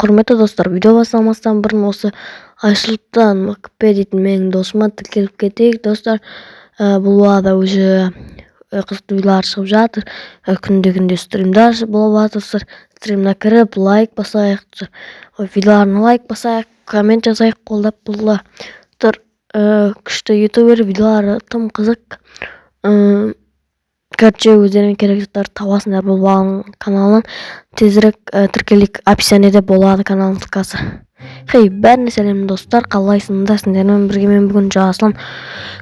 Құрметті достар, видео бастамастан бұрын осы Айшылтан Википедиядан менің досыма тіркеліп кетейік. Достар, бұл арада уже қызықты видеолар шығып жатыр. Күнде стримдар болып жатыр. Стриміне кіріп, лайк басайық. Видеоларына лайк басайық, коммент жазайық, қолдап болды. Күшті ютубер, видеолары тым қызық. Короче, өздеріңе керек заттар табасыңдар бұл бағаның каналын. Тезірек тіркелік описаниеде болады каналның ссылкасы. Бәріне сәлем достар, қалайсыңдар? Сендермен бірге мен бүгін Жасұлан.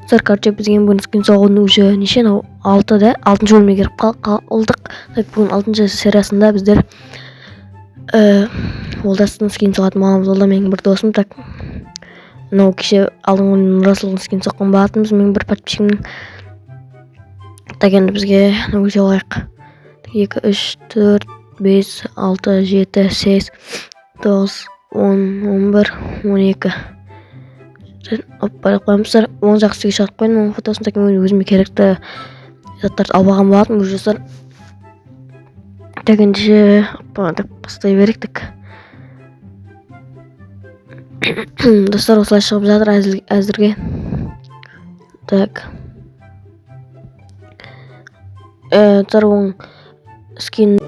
Короче, бізге бүгін скин соғудың уже неше? 6-да, 6-шы бөлімге кіріп қалдық. Бүгін 6-шы сериясында біздер олдастың скин соғатын мамамыз олда менің бір досым. Мынау кеше алдыңғы Расылдың скин соққан болатынбыз. Менің бір подписчигімнің. Енді бізге өте олайық. 2, 3, 4, 5, 6, 7, 8, 9, 10, 11, 12. Оппа қоймыздар. Оң жақсы шығарып қойын. Оның фотосын өзіме керекті заттарды албаған болатын. Өжесір. Ендеше бастай беректік. Достар, осылай шығып жатыр әзірге. Оң скин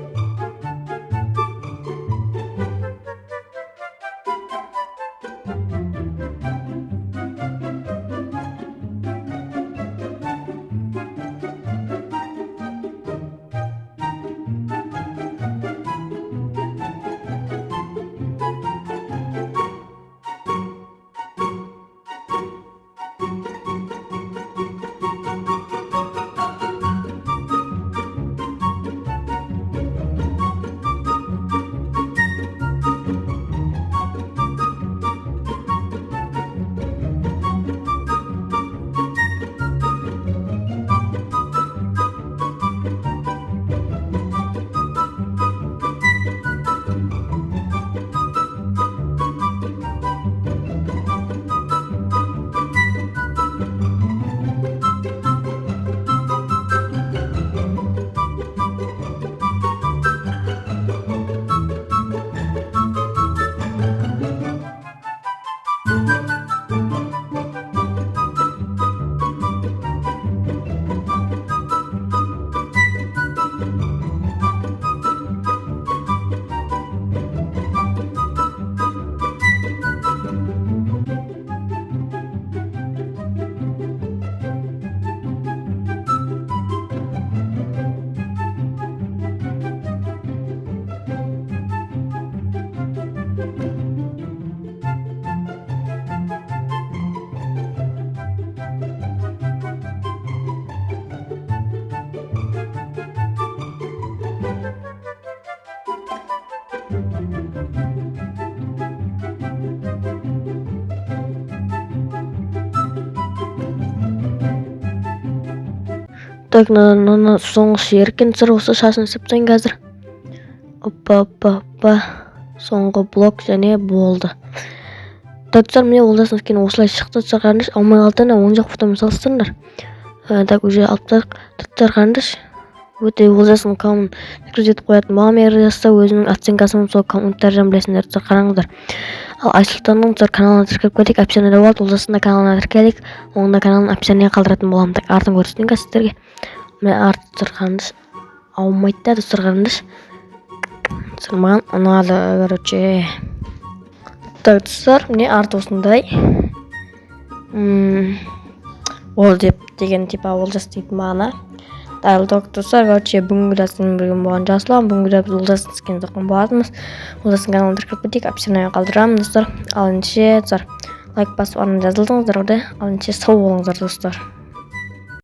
соңғы еркен сыр осы шашын сыптайын қазір. Оппа. Соңғы блок және болды. Достар, міне олдасын скин осылай шықты. Қарындыш, алмай қалдырына оң жақ фотомен салыстырыңдар. Уже алыптар қарындыш. Өте олдасын коммун кіргізетіп қоятын. Маған егер жазса өзінің оценкасын сол комментардан білесіңдер. Қараңыздар. Ал Айсұлтанның каналына тіркеліп кетейік. Описаниеде болады. Олдасында каналына тіркелейік. Оңда каналын описаниеге қалдыратын боламын. Артын көрсетейін сіздерге. Міне арты қарындыш. Аумайды да қарындыш. Маған ұнады, короче. Достар, міне арты осындай. Ол деген типа олдас дейтін мағына. Достар, короче, бүгінгі видеосын бірге болған Жасұлан. Бүгінгі видео олдасын скин соққан болатынбыз. Олдасын каналына тіркеліп кетейік. Описаниеге қалдырамын, достар. Ал ендеше лайк басып артынан жазылдыңыздар. Ал ендеше сау болыңыздар, достар.